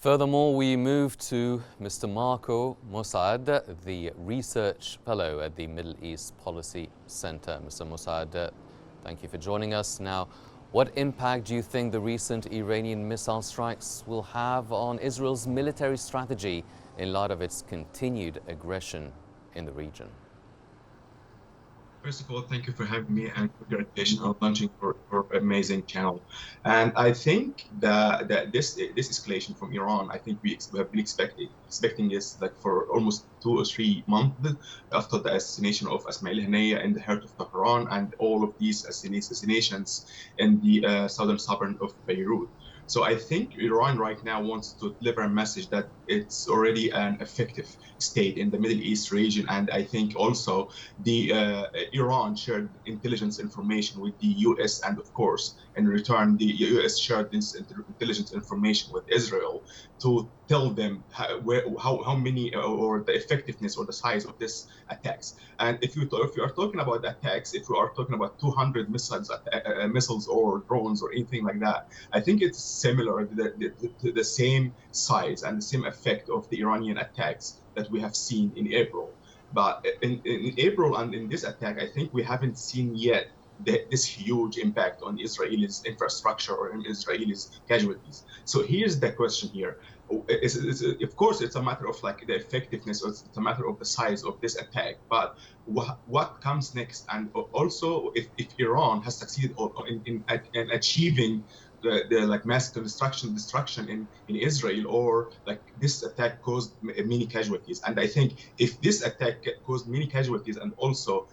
Furthermore, we move to Mr. Marco Mossad, the research fellow at the Middle East Policy Center. Mr. Mossad, thank you for joining us. Now, what impact do you think the recent Iranian missile strikes will have on Israel's military strategy in light of its continued aggression in the region? First of all, thank you for having me and congratulations on launching for an amazing channel. And I think that this escalation from Iran, I think we have been expecting this like for almost 2 or 3 months after the assassination of Ismail Haniyeh in the heart of Tehran and all of these assassinations in the southern suburb of Beirut. So I think Iran right now wants to deliver a message that it's already an effective state in the Middle East region. And I think also the Iran shared intelligence information with the US, and of course, in return, the US shared this intelligence information with Israel to tell them how many or the effectiveness or the size of this attacks. And if you are talking about attacks, if you are talking about 200 missiles or drones or anything like that, I think it's similar to the same size and the same effect of the Iranian attacks that we have seen in April. But in April and in this attack, I think we haven't seen yet this huge impact on Israelis' infrastructure or in Israelis' casualties. So here's the question here. Of course, it's a matter of like the effectiveness, or it's a matter of the size of this attack. But what comes next? And also, if Iran has succeeded in achieving the like massive destruction in Israel, or like this attack caused many casualties. And I think if this attack caused many casualties, and also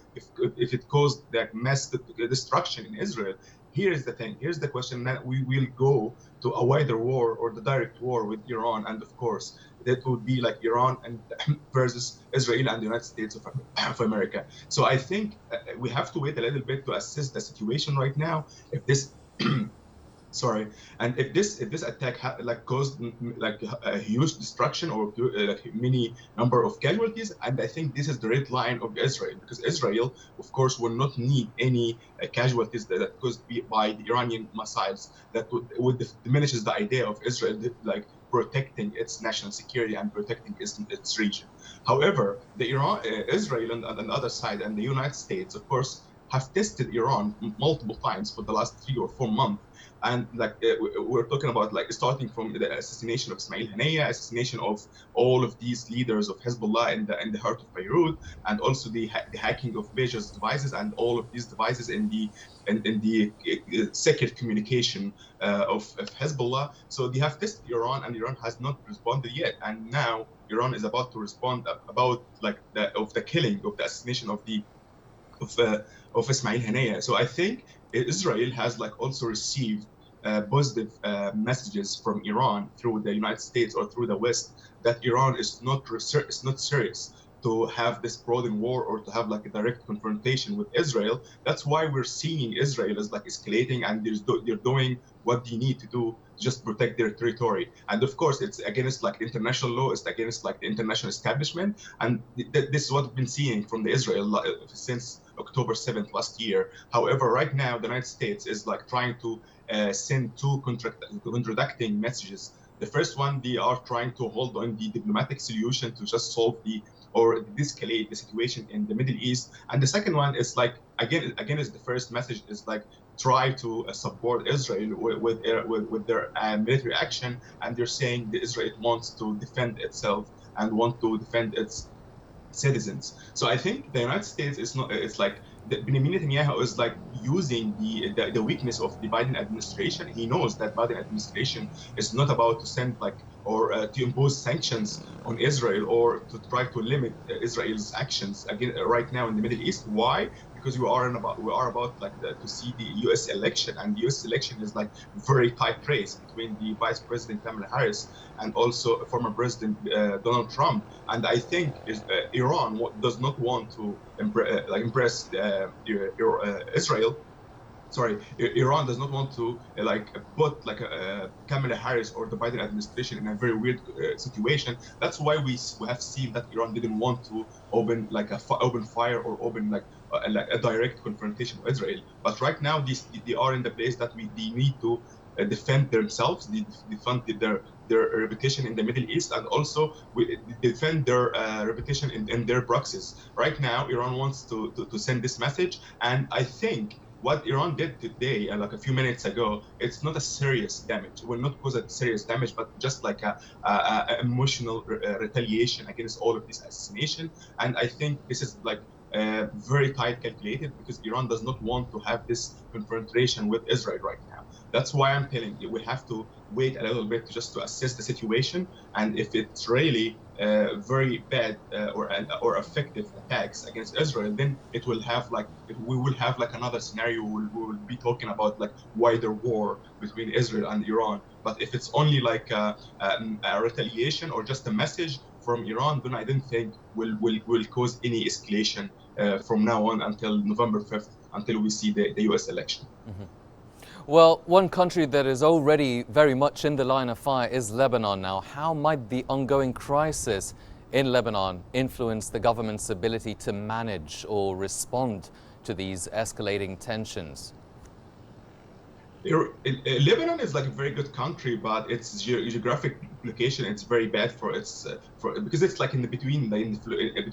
if it caused that massive destruction in Israel, here's the thing, here's the question, that we will go to a wider war or the direct war with Iran. And of course, that would be like Iran and versus Israel and the United States of America. So I think we have to wait a little bit to assess the situation right now. If this sorry, and if this attack caused like a huge destruction or like many number of casualties, and I think this is the red line of Israel, because Israel, of course, will not need any casualties that caused by the Iranian missiles that would diminishes the idea of Israel like protecting its national security and protecting its region. However, Israel on the other side and the United States, of course, have tested Iran multiple times for the last 3 or 4 months. And like we're talking about like starting from the assassination of Ismail Haniyeh, assassination of all of these leaders of Hezbollah in the heart of Beirut, and also the hacking of Beja's devices and all of these devices in the secret communication of Hezbollah. So they have tested Iran, and Iran has not responded yet. And now Iran is about to respond about like the killing of the assassination of Ismail Haniyeh. So I think Israel has like also received positive messages from Iran through the United States or through the West that Iran is not serious to have this broadened war or to have like a direct confrontation with Israel. That's why we're seeing Israel as like escalating, and they're doing what they need to do to just protect their territory. And of course, it's against like international law, it's against like the international establishment. And this is what we've been seeing from the Israel since October 7th last year. However, right now, the United States is like trying to send 2 contradicting messages. The first one, they are trying to hold on the diplomatic solution to just solve or de-escalate the situation in the Middle East. And the second one is like, again is the first message is like, try to support Israel with their military action. And they're saying that Israel wants to defend itself and want to defend its citizens. So I think the United States is not, it's like Benjamin Netanyahu is like using the weakness of the Biden administration. He knows that Biden administration is not about to send like or to impose sanctions on Israel or to try to limit Israel's actions again right now in the Middle East. Why? Because we are about like to see the U.S. election, and the U.S. election is like very tight race between the Vice President Kamala Harris and also former President Donald Trump. And I think Iran does not want to impress Israel. Sorry, Iran does not want to like put like Kamala Harris or the Biden administration in a very weird situation. That's why we have seen that Iran didn't want to open like open fire or open like a direct confrontation with Israel. But right now, they are in the place that they need to defend themselves, they defend their reputation in the Middle East, and also defend their reputation in their proxies. Right now, Iran wants to send this message, and I think what Iran did today, like a few minutes ago, it's not a serious damage. It will not cause a serious damage, but just like a emotional retaliation against all of this assassination. And I think this is like very tight calculated, because Iran does not want to have this confrontation with Israel right now. That's why I'm telling you, we have to wait a little bit just to assess the situation. And if it's really very bad or effective attacks against Israel, then it will have like, we will have like another scenario. We will be talking about like wider war between Israel and Iran. But if it's only like a retaliation or just a message from Iran, then I don't think will cause any escalation from now on until November 5th, until we see the US election. Mm-hmm. Well, one country that is already very much in the line of fire is Lebanon now. How might the ongoing crisis in Lebanon influence the government's ability to manage or respond to these escalating tensions? Lebanon is like a very good country, but its geographic location, it's very bad for its because it's like in the between the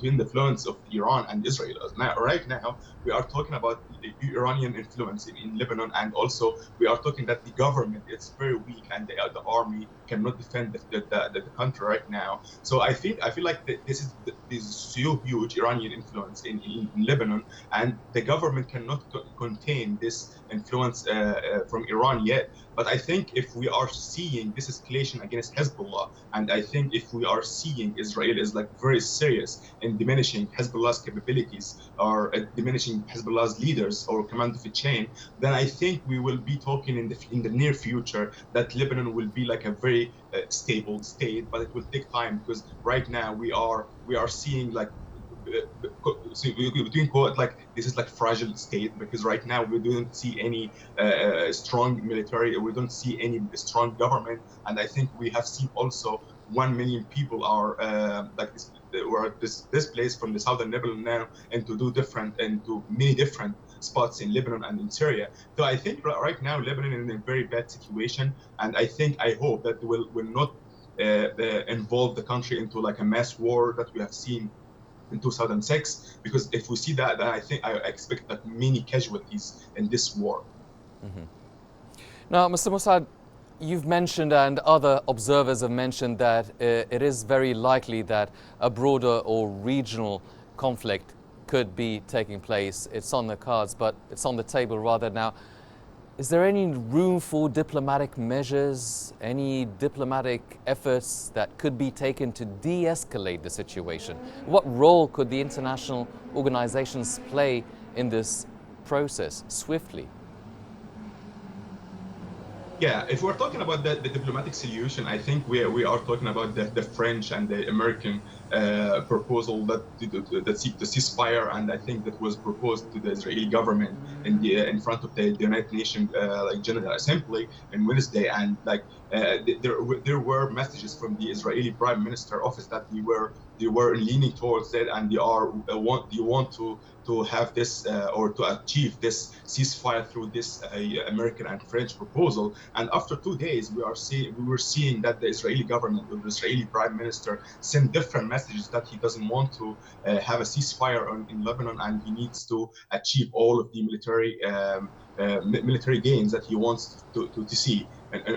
influence of Iran and Israel. Now, right now, we are talking about the Iranian influence in Lebanon, and also we are talking that the government is very weak and the army cannot defend the country right now. So I feel like this is so huge Iranian influence in Lebanon, and the government cannot contain this influence from Iran yet. But I think if we are seeing this escalation against Hezbollah, and I think if we are seeing Israel is like very serious in diminishing Hezbollah's capabilities or diminishing Hezbollah's leaders or command of the chain, then I think we will be talking in the near future that Lebanon will be like a very stable state, but it will take time, because right now we are seeing like between quote like this is like fragile state, because right now we don't see any strong military, we don't see any strong government, and I think we have seen also 1 million people are were displaced from the southern Lebanon now into many different spots in Lebanon and in Syria. So I think right now Lebanon is in a very bad situation, and I hope that will not involve the country into like a mass war that we have seen in 2006, because if we see that, then I expect that many casualties in this war. Mm-hmm. Now, Mr. Mossad, you've mentioned, and other observers have mentioned, that it is very likely that a broader or regional conflict could be taking place. It's on the cards, but it's on the table rather now. Is there any room for diplomatic measures, any diplomatic efforts that could be taken to de-escalate the situation? What role could the international organizations play in this process swiftly? Yeah, if we're talking about the diplomatic solution, I think we are talking about the French and the American proposal that seek the ceasefire, and I think that was proposed to the Israeli government in front of the United Nations General Assembly on Wednesday, and there were messages from the Israeli Prime Minister office that they were leaning towards it, and they want to have this or to achieve this ceasefire through this American and French proposal. And after 2 days, we were seeing that the Israeli government, or the Israeli Prime Minister, sent different messages that he doesn't want to have a ceasefire in Lebanon, and he needs to achieve all of the military gains that he wants to see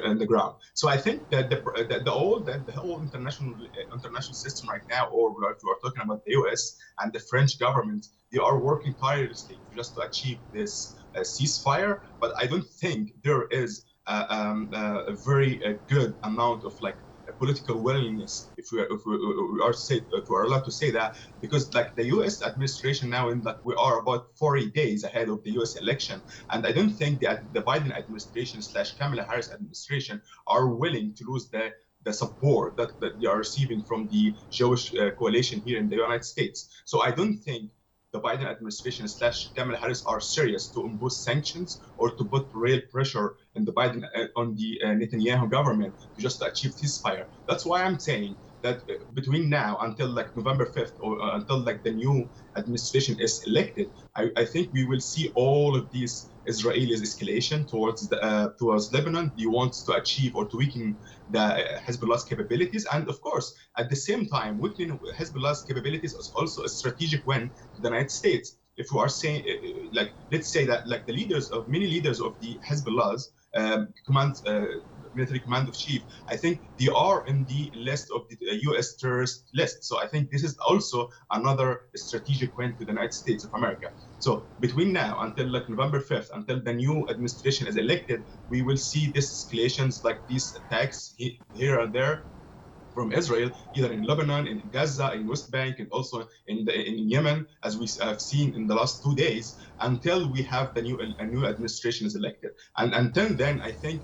on the ground. So I think that the whole international system right now, or if we are talking about the US and the French government, they are working tirelessly just to achieve this ceasefire. But I don't think there is a very good amount of political willingness, if we are allowed to say that, because the U.S. administration now, we are about 40 days ahead of the U.S. election, and I don't think that the Biden administration / Kamala Harris administration are willing to lose the support that they are receiving from the Jewish coalition here in the United States. So I don't think the Biden administration / Kamala Harris are serious to impose sanctions or to put real pressure on the Netanyahu government to just achieve ceasefire. That's why I'm saying between now until like November 5th, or until like the new administration is elected, I think we will see all of these Israelis escalation towards Lebanon. He wants to achieve or to weaken the Hezbollah's capabilities, and of course, at the same time, weakening Hezbollah's capabilities is also a strategic win to the United States. If we are saying, like, let's say that like the many leaders of the Hezbollah's military command of chief, I think they are in the list of the U.S. terrorist list. So I think this is also another strategic win to the United States of America. So between now until like November 5th, until the new administration is elected, we will see these escalations, like these attacks here and there from Israel, either in Lebanon, in Gaza, in West Bank, and also in Yemen, as we have seen in the last 2 days, until we have a new administration is elected. And until then, I think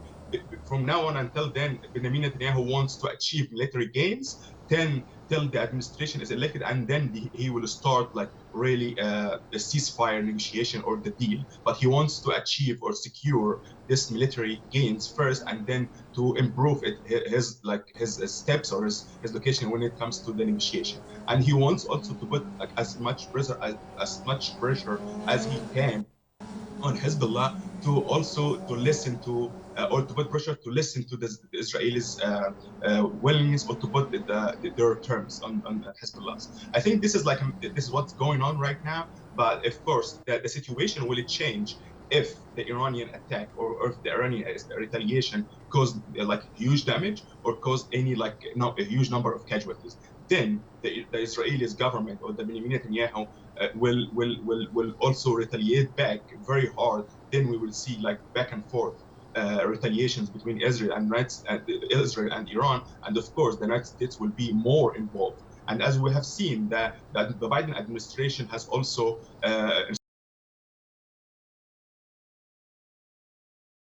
from now on until then, Benjamin Netanyahu wants to achieve military gains till the administration is elected, and then he will start like really a ceasefire negotiation or the deal. But he wants to achieve or secure this military gains first, and then to improve his steps or his location when it comes to the negotiation. And he wants also to put like as much pressure as he can on Hezbollah to listen to or to put pressure to listen to the Israelis' willingness, or to put their terms on Hezbollah's. I think this is what's going on right now. But of course, the situation will change if the Iranian attack or if the Iranian retaliation caused like huge damage or caused any a huge number of casualties. Then the Israeli government or the Benjamin Netanyahu will also retaliate back very hard. Then we will see like back and forth retaliations between Israel and Iran, and of course the United States will be more involved. And as we have seen, that the Biden administration has also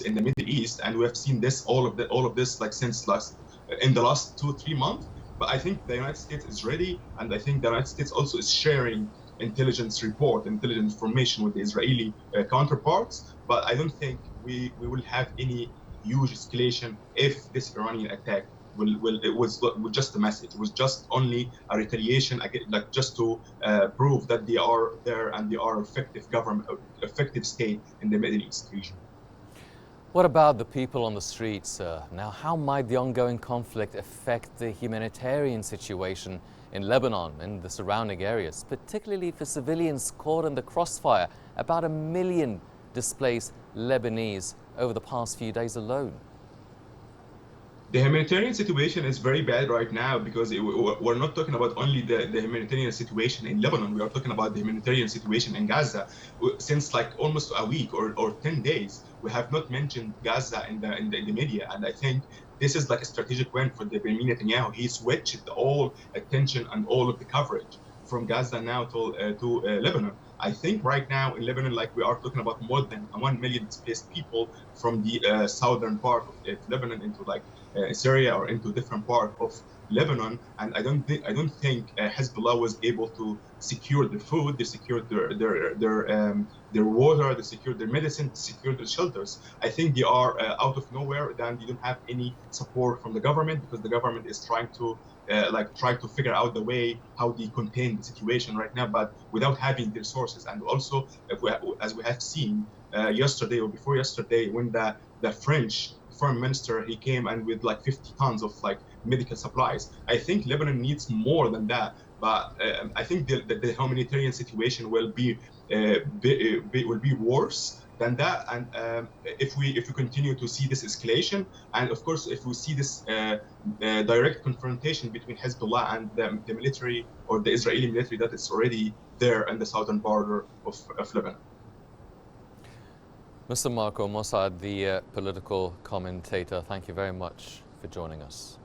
in the Middle East, and we have seen this all of this like since in the last 2-3 months. But I think the United States is ready, and I think the United States also is sharing intelligence information with the Israeli counterparts. But I don't think we will have any huge escalation if this Iranian attack it was just a message. It was just only a retaliation, like just to prove that they are there and they are effective state in the Middle East region. What about the people on the streets? Now, how might the ongoing conflict affect the humanitarian situation in Lebanon and the surrounding areas, particularly for civilians caught in the crossfire? About 1 million displaced Lebanese over the past few days alone. The humanitarian situation is very bad right now, because we're not talking about only the humanitarian situation in Lebanon. We are talking about the humanitarian situation in Gaza. Since like almost a week or 10 days, we have not mentioned Gaza in the media. And I think this is like a strategic win for the Benjamin Netanyahu. He switched all attention and all of the coverage from Gaza now to Lebanon. I think right now in Lebanon, like we are talking about more than 1 million displaced people from the southern part of Lebanon into like Syria or into different part of Lebanon. And I don't think Hezbollah was able to secure their food, they secured their water, they secured their medicine, they secured their shelters. I think they are out of nowhere, and they don't have any support from the government, because the government is trying to figure out the way how they contain the situation right now, but without having the resources. And also, as we have seen yesterday or before yesterday, when the French foreign minister, he came and with like 50 tons of like medical supplies. I think Lebanon needs more than that. But I think the humanitarian situation will be worse than that. And if we continue to see this escalation, and of course if we see this direct confrontation between Hezbollah and the military or the Israeli military that is already there in the southern border of Lebanon. Mr. Marco Mossad, the political commentator, thank you very much for joining us.